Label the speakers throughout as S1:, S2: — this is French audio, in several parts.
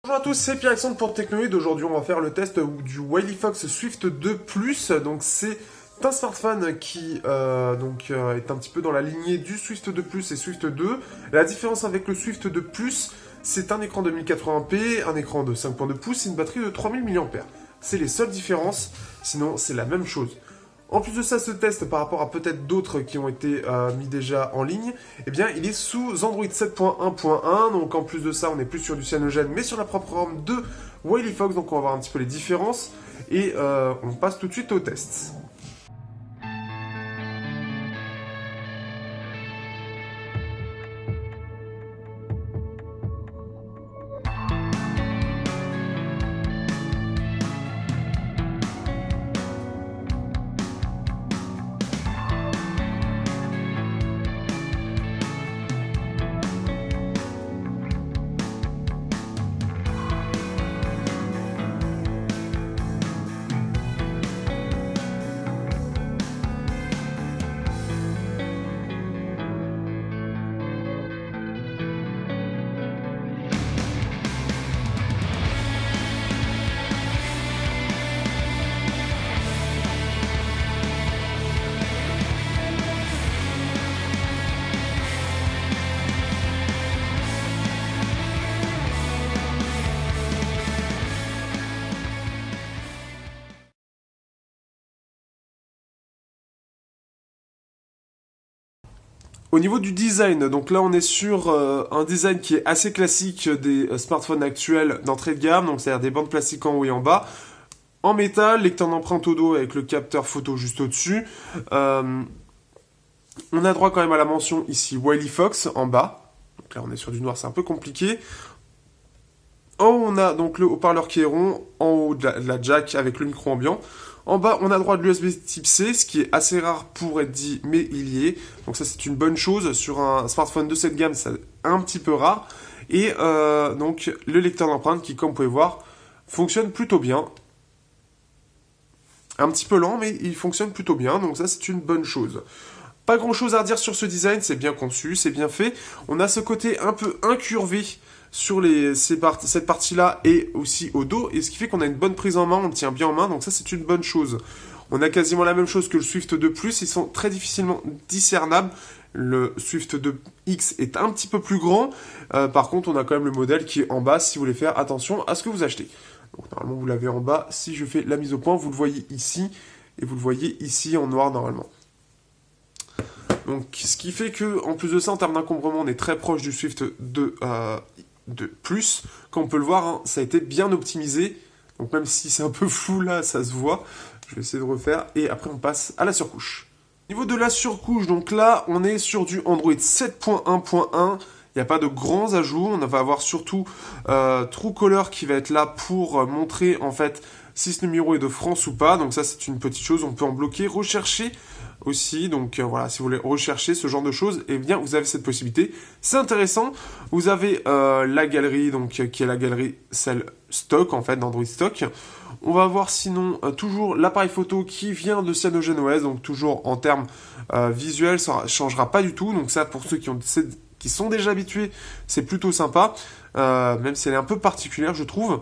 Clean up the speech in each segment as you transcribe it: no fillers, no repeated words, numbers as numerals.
S1: Bonjour à tous, c'est Pierre-Alexandre pour Technoid. Aujourd'hui, on va faire le test du WilyFox Swift 2 Plus. Donc, c'est un smartphone qui est un petit peu dans la lignée du Swift 2 Plus et Swift 2. La différence avec le Swift 2 Plus, c'est un écran de 1080p, un écran de 5.2 pouces et une batterie de 3000 mAh. C'est les seules différences, sinon c'est la même chose. En plus de ça, ce test, par rapport à peut-être d'autres qui ont été mis déjà en ligne, eh bien, il est sous Android 7.1.1. Donc, en plus de ça, on n'est plus sur du Cyanogen, mais sur la propre ROM de WilyFox. Donc, on va voir un petit peu les différences. Et on passe tout de suite au test. Au niveau du design, donc là on est sur un design qui est assez classique des smartphones actuels d'entrée de gamme, donc c'est-à-dire des bandes plastiques en haut et en bas. En métal, lecteur d'empreinte au dos avec le capteur photo juste au-dessus. On a droit quand même à la mention ici WilyFox en bas. Donc là on est sur du noir, c'est un peu compliqué. En haut on a donc le haut-parleur qui est rond, en haut de la jack avec le micro ambiant. En bas, on a droit de l'USB type C, ce qui est assez rare pour être dit, mais il y est. Donc ça, c'est une bonne chose. Sur un smartphone de cette gamme, c'est un petit peu rare. Et donc, le lecteur d'empreintes qui, comme vous pouvez voir, fonctionne plutôt bien. Un petit peu lent, mais il fonctionne plutôt bien. Donc ça, c'est une bonne chose. Pas grand-chose à redire sur ce design. C'est bien conçu, c'est bien fait. On a ce côté un peu incurvé sur cette partie-là et aussi au dos, et ce qui fait qu'on a une bonne prise en main, on le tient bien en main, donc ça c'est une bonne chose. On a quasiment la même chose que le Swift 2 Plus, ils sont très difficilement discernables. Le Swift 2 X est un petit peu plus grand, par contre on a quand même le modèle qui est en bas si vous voulez faire attention à ce que vous achetez. Donc normalement vous l'avez en bas, si je fais la mise au point, vous le voyez ici, et vous le voyez ici en noir normalement. Donc ce qui fait que, en plus de ça, en termes d'encombrement, on est très proche du Swift 2 de plus. Comme on peut le voir, hein, ça a été bien optimisé. Donc même si c'est un peu flou là, ça se voit. Je vais essayer de refaire. Et après, on passe à la surcouche. Au niveau de la surcouche, donc là, on est sur du Android 7.1.1. Il n'y a pas de grands ajouts. On va avoir surtout Truecaller qui va être là pour montrer en fait si ce numéro est de France ou pas. Donc ça, c'est une petite chose. On peut en bloquer, rechercher aussi. Donc voilà, si vous voulez rechercher ce genre de choses, eh bien vous avez cette possibilité. C'est intéressant. Vous avez la galerie, donc qui est la galerie celle stock en fait d'Android stock. On va voir sinon toujours l'appareil photo qui vient de CyanogenOS, donc toujours en termes visuels, ça ne changera pas du tout. Donc ça, pour ceux qui sont déjà habitués, c'est plutôt sympa, même si elle est un peu particulière, je trouve.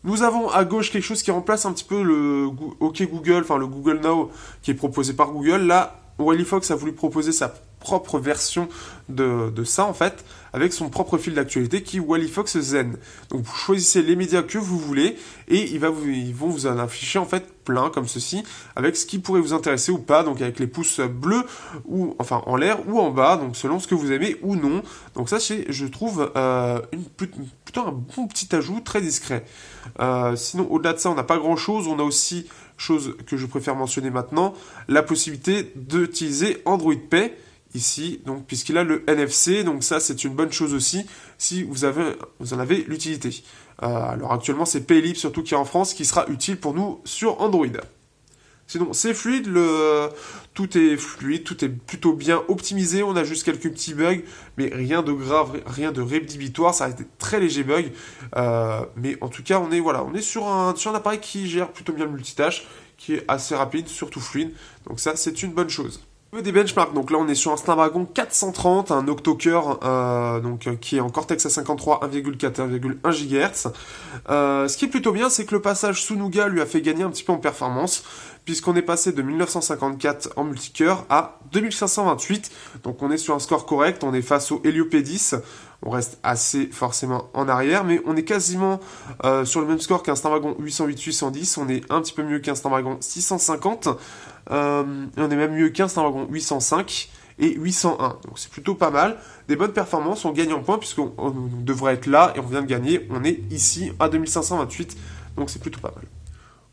S1: Nous avons à gauche quelque chose qui remplace un petit peu le OK Google, enfin le Google Now qui est proposé par Google. Là, WilyFox a voulu proposer sa propre version de ça en fait, avec son propre fil d'actualité qui est WilyFox Zen. Donc vous choisissez les médias que vous voulez et ils vont vous en afficher en fait plein comme ceci, avec ce qui pourrait vous intéresser ou pas, donc avec les pouces bleus ou enfin en l'air ou en bas, donc selon ce que vous aimez ou non. Donc ça c'est, je trouve, plutôt un bon petit ajout très discret. Sinon au-delà de ça on n'a pas grand chose. On a aussi, chose que je préfère mentionner maintenant, la possibilité d'utiliser Android Pay ici, donc puisqu'il a le NFC, donc ça c'est une bonne chose aussi si vous en avez l'utilité. Alors actuellement c'est Paylib surtout qui est en France, qui sera utile pour nous sur Android. Sinon c'est fluide, tout est fluide, tout est plutôt bien optimisé, on a juste quelques petits bugs, mais rien de grave, rien de rédhibitoire, ça a été très léger bug, mais en tout cas on est sur un appareil qui gère plutôt bien le multitâche, qui est assez rapide, surtout fluide, donc ça c'est une bonne chose. Au niveau des benchmarks, donc là on est sur un Snapdragon 430, un octo-cœur qui est en Cortex A53 1,4 1,1 GHz. Ce qui est plutôt bien, c'est que le passage sous Nougat lui a fait gagner un petit peu en performance, puisqu'on est passé de 1954 en multicœur à 2528. Donc on est sur un score correct, on est face au Helio P10. On reste assez forcément en arrière, mais on est quasiment sur le même score qu'un Snapdragon 808-810. On est un petit peu mieux qu'un Snapdragon 650. Et on est même mieux qu'un Snapdragon 805 et 801. Donc c'est plutôt pas mal. Des bonnes performances, on gagne en points puisqu'on devrait être là et on vient de gagner. On est ici à 2528, donc c'est plutôt pas mal.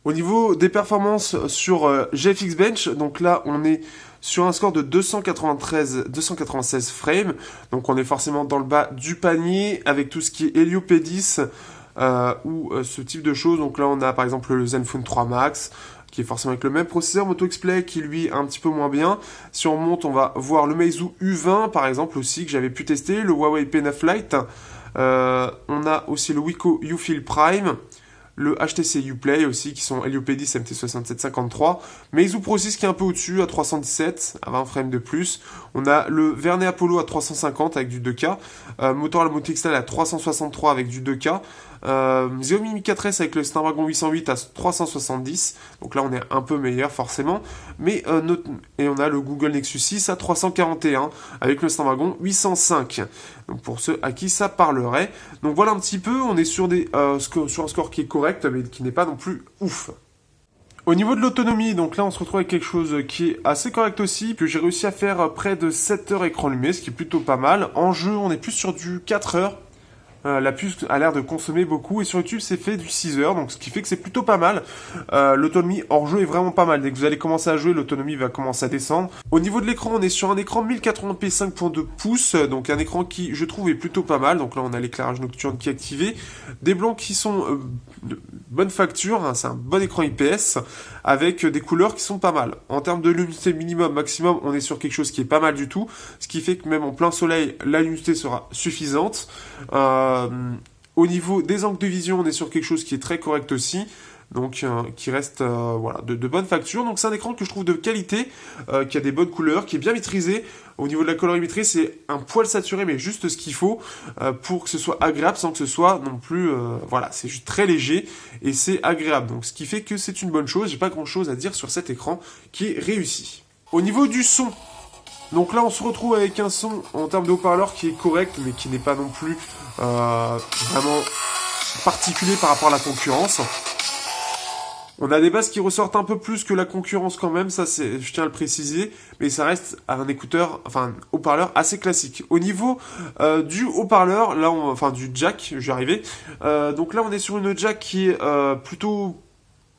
S1: Au niveau des performances sur GFX Bench, donc là on est sur un score de 296 frames, donc on est forcément dans le bas du panier avec tout ce qui est Helio P10 ou ce type de choses. Donc là on a par exemple le Zenfone 3 Max, qui est forcément avec le même processeur Moto X-Play, qui lui est un petit peu moins bien. Si on monte, on va voir le Meizu U20 par exemple aussi, que j'avais pu tester, le Huawei P9 Lite, on a aussi le Wiko Ufeel Prime, le HTC Uplay aussi, qui sont Helio P10 MT6753, Meizu Pro 6 qui est un peu au-dessus, à 317, à 20 frames de plus. On a le Verne Apollo à 350 avec du 2K, Motorola Moto X-Lite à 363 avec du 2K, Xiaomi Mi 4S avec le Snapdragon 808 à 370, donc là on est un peu meilleur forcément, mais et on a le Google Nexus 6 à 341 avec le Snapdragon 805, donc pour ceux à qui ça parlerait. Donc voilà un petit peu, on est sur un score qui est correct, mais qui n'est pas non plus ouf. Au niveau de l'autonomie, donc là on se retrouve avec quelque chose qui est assez correct aussi, que j'ai réussi à faire près de 7 heures écran allumé, ce qui est plutôt pas mal. En jeu, on est plus sur du 4 heures. La puce a l'air de consommer beaucoup et sur YouTube c'est fait du 6 heures, donc ce qui fait que c'est plutôt pas mal. L'autonomie hors jeu est vraiment pas mal. Dès que vous allez commencer à jouer, l'autonomie va commencer à descendre. Au niveau de l'écran, on est sur un écran 1080p 5.2 pouces, donc un écran qui je trouve est plutôt pas mal. Donc là on a l'éclairage nocturne qui est activé, des blancs qui sont de bonne facture, hein, c'est un bon écran IPS avec des couleurs qui sont pas mal. En termes de luminosité minimum, maximum, on est sur quelque chose qui est pas mal du tout, ce qui fait que même en plein soleil, la luminosité sera suffisante. Au niveau des angles de vision, on est sur quelque chose qui est très correct aussi, donc qui reste voilà, de bonne facture. Donc c'est un écran que je trouve de qualité, qui a des bonnes couleurs, qui est bien maîtrisé. Au niveau de la colorimétrie, c'est un poil saturé, mais juste ce qu'il faut pour que ce soit agréable, sans que ce soit non plus... voilà, c'est juste très léger et c'est agréable. Donc ce qui fait que c'est une bonne chose. J'ai pas grand chose à dire sur cet écran qui est réussi. Au niveau du son, donc là on se retrouve avec un son en termes de haut-parleur qui est correct, mais qui n'est pas non plus vraiment particulier par rapport à la concurrence. On a des basses qui ressortent un peu plus que la concurrence quand même, ça c'est, je tiens à le préciser, mais ça reste un écouteur, enfin haut-parleur assez classique. Au niveau du haut-parleur, là, enfin du jack, je vais arriver. Donc là on est sur une jack qui est plutôt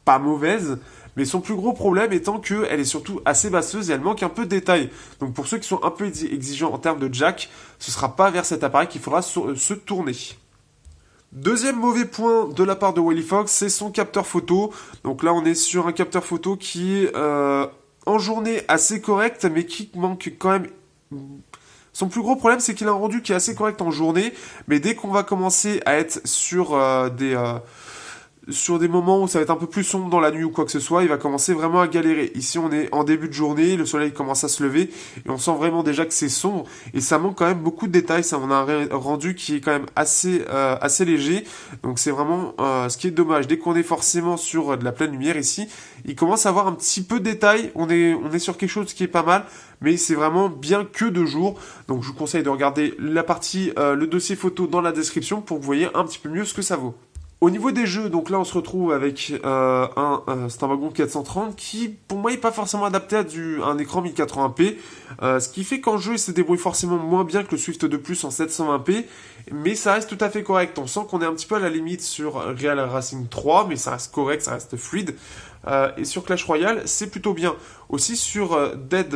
S1: pas mauvaise, mais son plus gros problème étant qu'elle est surtout assez basseuse et elle manque un peu de détails. Donc pour ceux qui sont un peu exigeants en termes de jack, ce sera pas vers cet appareil qu'il faudra se tourner. Deuxième mauvais point de la part de WileyFox, c'est son capteur photo. Donc là on est sur un capteur photo qui est en journée assez correct, mais qui manque quand même... Son plus gros problème, c'est qu'il a un rendu qui est assez correct en journée, mais dès qu'on va commencer à être sur des moments où ça va être un peu plus sombre dans la nuit ou quoi que ce soit, il va commencer vraiment à galérer. Ici, on est en début de journée, le soleil commence à se lever, et on sent vraiment déjà que c'est sombre, et ça manque quand même beaucoup de détails. Ça, on a un rendu qui est quand même assez léger, donc c'est vraiment ce qui est dommage. Dès qu'on est forcément sur de la pleine lumière ici, il commence à avoir un petit peu de détails. On est sur quelque chose qui est pas mal, mais c'est vraiment bien que de jour. Donc je vous conseille de regarder la partie, le dossier photo dans la description pour que vous voyez un petit peu mieux ce que ça vaut. Au niveau des jeux, donc là on se retrouve avec un Snapdragon 430 qui pour moi n'est pas forcément adapté à un écran 1080p, ce qui fait qu'en jeu il se débrouille forcément moins bien que le Swift 2 Plus en 720p, mais ça reste tout à fait correct. On sent qu'on est un petit peu à la limite sur Real Racing 3, mais ça reste correct, ça reste fluide. Et sur Clash Royale, c'est plutôt bien. Aussi sur Dead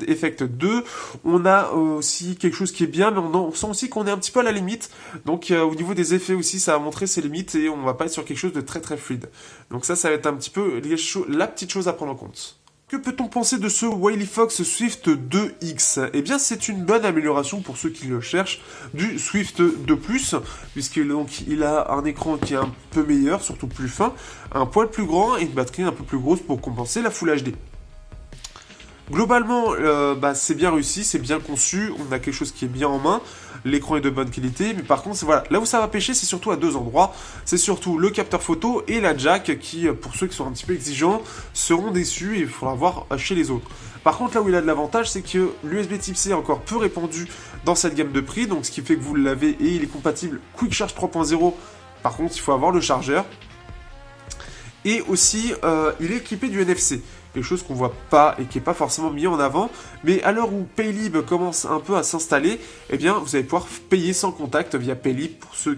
S1: Effect 2, on a aussi quelque chose qui est bien, mais on sent aussi qu'on est un petit peu à la limite. Donc au niveau des effets aussi, ça va montrer ses limites et on va pas être sur quelque chose de très très fluide. Donc ça va être un petit peu la petite chose à prendre en compte. Que peut-on penser de ce WileyFox Swift 2X ? Eh bien, c'est une bonne amélioration pour ceux qui le cherchent du Swift 2 Plus, puisqu'il a un écran qui est un peu meilleur, surtout plus fin, un poil plus grand et une batterie un peu plus grosse pour compenser la Full HD. Globalement, c'est bien réussi, c'est bien conçu, on a quelque chose qui est bien en main, l'écran est de bonne qualité, mais par contre, voilà, là où ça va pêcher, c'est surtout à deux endroits, c'est surtout le capteur photo et la jack qui, pour ceux qui sont un petit peu exigeants, seront déçus et il faudra voir chez les autres. Par contre, là où il a de l'avantage, c'est que l'USB Type-C est encore peu répandu dans cette gamme de prix, donc ce qui fait que vous l'avez et il est compatible Quick Charge 3.0, par contre, il faut avoir le chargeur. Et aussi, il est équipé du NFC, quelque chose qu'on voit pas et qui n'est pas forcément mis en avant. Mais à l'heure où Paylib commence un peu à s'installer, eh bien, vous allez pouvoir payer sans contact via Paylib pour ceux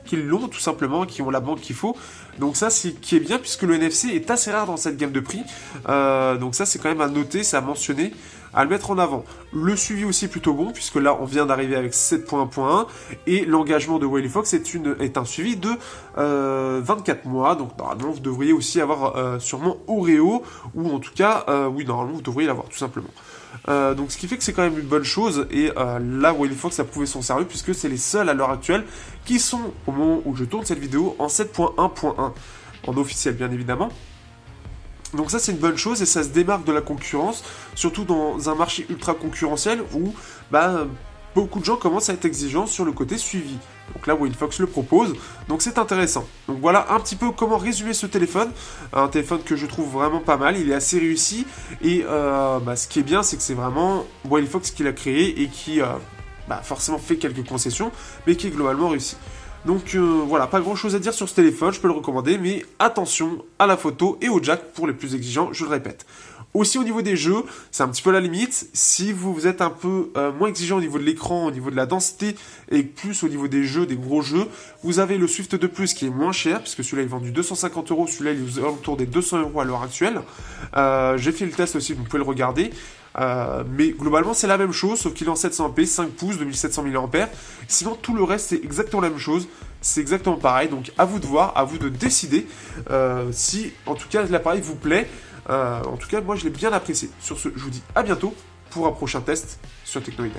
S1: qui l'ont tout simplement, qui ont la banque qu'il faut. Donc ça, c'est qui est bien puisque le NFC est assez rare dans cette gamme de prix. Donc ça, c'est quand même à noter, c'est à mentionner, à le mettre en avant. Le suivi aussi est plutôt bon, puisque là, on vient d'arriver avec 7.1.1, et l'engagement de WileyFox est un suivi de 24 mois, donc normalement, vous devriez aussi avoir sûrement Oreo, ou en tout cas, oui, normalement, vous devriez l'avoir, tout simplement. Donc ce qui fait que c'est quand même une bonne chose, et là, WileyFox a prouvé son sérieux, puisque c'est les seuls à l'heure actuelle qui sont, au moment où je tourne cette vidéo, en 7.1.1, en officiel bien évidemment. Donc ça c'est une bonne chose et ça se démarque de la concurrence, surtout dans un marché ultra concurrentiel où beaucoup de gens commencent à être exigeants sur le côté suivi. Donc là WileyFox le propose, donc c'est intéressant. Donc voilà un petit peu comment résumer ce téléphone, un téléphone que je trouve vraiment pas mal, il est assez réussi et ce qui est bien c'est que c'est vraiment WileyFox qui l'a créé et qui forcément fait quelques concessions, mais qui est globalement réussi. Donc voilà, pas grand chose à dire sur ce téléphone, je peux le recommander, mais attention à la photo et au jack pour les plus exigeants, je le répète. Aussi au niveau des jeux, c'est un petit peu la limite, si vous êtes un peu moins exigeant au niveau de l'écran, au niveau de la densité, et plus au niveau des jeux, des gros jeux, vous avez le Swift 2 Plus qui est moins cher, puisque celui-là il est vendu 250 €, celui-là il est autour des 200 € à l'heure actuelle. J'ai fait le test aussi, vous pouvez le regarder. Mais globalement c'est la même chose, sauf qu'il est en 720p, 5 pouces, 2700 mAh. Sinon tout le reste c'est exactement la même chose, c'est exactement pareil, donc à vous de voir, à vous de décider si en tout cas l'appareil vous plaît. En tout cas moi je l'ai bien apprécié. Sur ce, je vous dis à bientôt pour un prochain test sur Teknoid.